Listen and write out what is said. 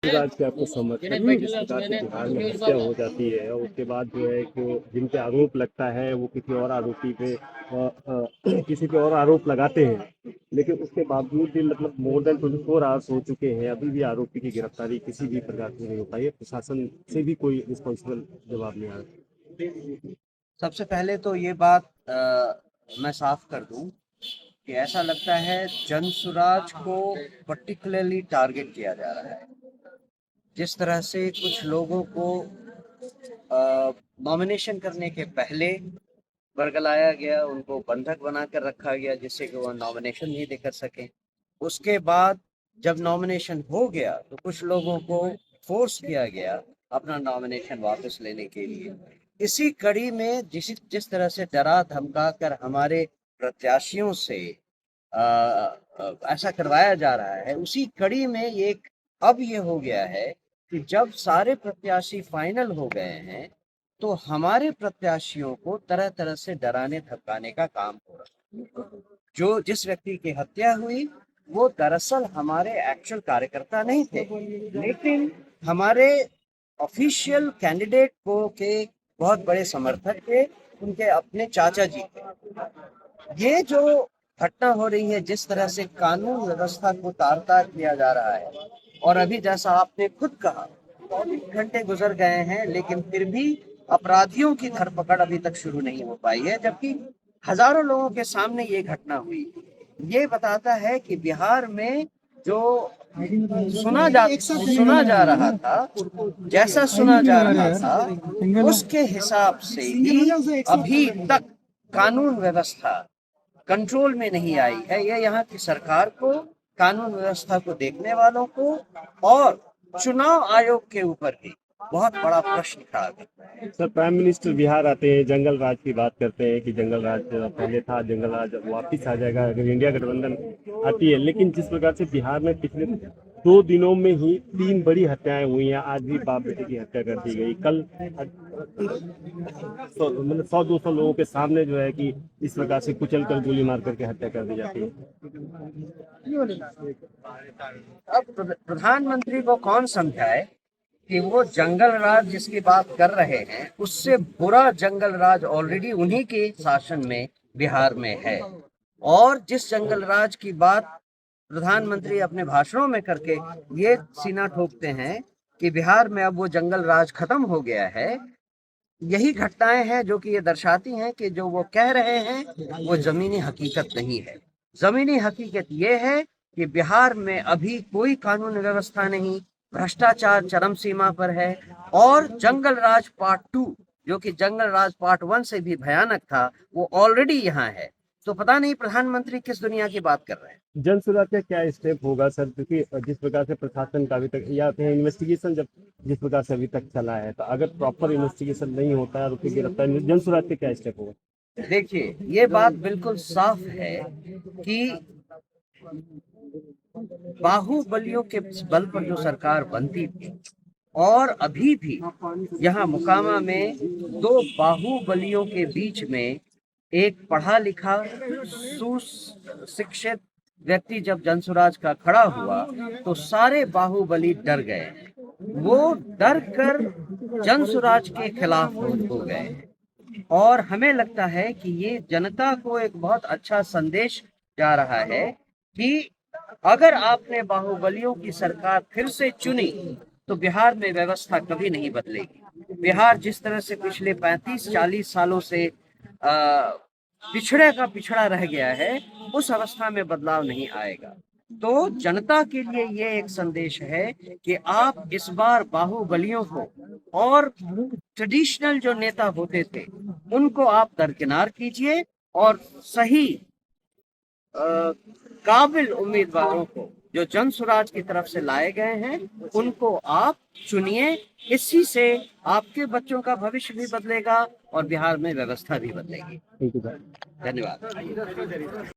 राज के आपको समर्थक जिस प्रकार से बिहार में हत्या हो जाती है और उसके बाद जो है कि जिन पे आरोप लगता है वो किसी और आरोपी पे किसी पे और आरोप लगाते हैं, लेकिन उसके बावजूद भी मतलब मोर देन 24 आवर्स हो चुके हैं, अभी भी आरोपी की गिरफ्तारी किसी भी प्रकार से नहीं हो पाई है। प्रशासन से भी कोई रिस्पॉन्सिबल जवाब नहीं आ रहा। सबसे पहले तो ये बात मैं साफ कर दूं कि ऐसा लगता है जनसुराज को पर्टिकुलरली टारगेट किया जा रहा है। जिस तरह से कुछ लोगों को नॉमिनेशन करने के पहले बरगलाया गया, उनको बंधक बनाकर रखा गया जिससे कि वह नॉमिनेशन नहीं दे कर सके। उसके बाद जब नॉमिनेशन हो गया तो कुछ लोगों को फोर्स किया गया अपना नॉमिनेशन वापस लेने के लिए। इसी कड़ी में जिस तरह से डरा धमका कर हमारे प्रत्याशियों से ऐसा करवाया जा रहा है, उसी कड़ी में अब ये हो गया है कि जब सारे प्रत्याशी फाइनल हो गए हैं तो हमारे प्रत्याशियों को तरह तरह से डराने धमकाने का काम हो रहा है। जो जिस व्यक्ति की हत्या हुई वो दरअसल हमारे एक्चुअल कार्यकर्ता नहीं थे, लेकिन हमारे ऑफिशियल कैंडिडेट को के बहुत बड़े समर्थक थे, उनके अपने चाचा जी थे। ये जो घटना हो रही है, जिस तरह से कानून व्यवस्था को तार तार किया जा रहा है, और अभी जैसा आपने खुद कहा 24 घंटे गुजर गए हैं लेकिन फिर भी अपराधियों की धरपकड़ अभी तक शुरू नहीं हो पाई है, जबकि हजारों लोगों के सामने ये घटना हुई। ये बताता है कि बिहार में जो सुना जा रहा था, जैसा सुना जा रहा था उसके हिसाब से ही अभी तक कानून व्यवस्था कंट्रोल में नहीं आई है। ये यहाँ की सरकार को, कानून व्यवस्था को देखने वालों को और चुनाव आयोग के ऊपर भी बहुत बड़ा प्रश्न खड़ा करता है। सर, प्राइम मिनिस्टर बिहार आते हैं, जंगल राज की बात करते हैं कि जंगल राज पहले था, जंगल राज वापिस आ जाएगा अगर इंडिया गठबंधन आती है, लेकिन जिस प्रकार से बिहार में पिछले 2 दिनों में ही 3 बड़ी हत्याएं हुई हैं। आज भी बाप बेटे की हत्या कर दी गई, कल मतलब 100-200 लोगों के सामने जो है कि इस प्रकार से कुचल कर गोली मार करके हत्या कर दी जाती है। अब प्रधानमंत्री को कौन समझाए कि वो जंगल राज जिसकी बात कर रहे हैं उससे बुरा जंगल राज ऑलरेडी उन्हीं के शासन में बिहार में है। और जिस जंगल राज की बात प्रधानमंत्री अपने भाषणों में करके ये सीना ठोकते हैं कि बिहार में अब वो जंगल राज खत्म हो गया है, यही घटनाएं हैं जो कि ये दर्शाती हैं कि जो वो कह रहे हैं वो जमीनी हकीकत नहीं है। जमीनी हकीकत ये है कि बिहार में अभी कोई कानून व्यवस्था नहीं, भ्रष्टाचार चरम सीमा पर है, और जंगल राज पार्ट 2 जो कि जंगल राज पार्ट 1 से भी भयानक था वो ऑलरेडी यहाँ है। तो पता नहीं प्रधानमंत्री किस दुनिया की बात कर रहे हैं। जन सुराग का क्या स्टेप होगा सर, क्योंकि जिस प्रकार से प्रशासन का अभी तक या फिर इन्वेस्टिगेशन जब जिस प्रकार से अभी तक चला है, तो अगर प्रॉपर इन्वेस्टिगेशन नहीं होता है तो गिरफ्तारी, जन सुराग का क्या स्टेप होगा? देखिए, ये बात बिल्कुल साफ है कि बाहुबलियों के बल पर जो सरकार बनती थी, और अभी भी यहाँ मुकामा में 2 बाहुबलियों के बीच में एक पढ़ा लिखा सुशिक्षित व्यक्ति जब जनसुराज का खड़ा हुआ तो सारे बाहुबली डर गए। वो डर कर जनसुराज के खिलाफ हो गए, और हमें लगता है कि ये जनता को एक बहुत अच्छा संदेश जा रहा है कि अगर आपने बाहुबलियों की सरकार फिर से चुनी तो बिहार में व्यवस्था कभी नहीं बदलेगी। बिहार जिस तरह से पिछले 35-40 सालों से पिछड़े का पिछड़ा रह गया है, उस अवस्था में बदलाव नहीं आएगा। तो जनता के लिए ये एक संदेश है कि आप इस बार बाहुबलियों को और ट्रेडिशनल जो नेता होते थे उनको आप दरकिनार कीजिए, और सही काबिल उम्मीदवारों को जो जनसुराज की तरफ से लाए गए हैं उनको आप चुनिए। इसी से आपके बच्चों का भविष्य भी बदलेगा और बिहार में व्यवस्था भी बदलेगी। Thank you sir. धन्यवाद।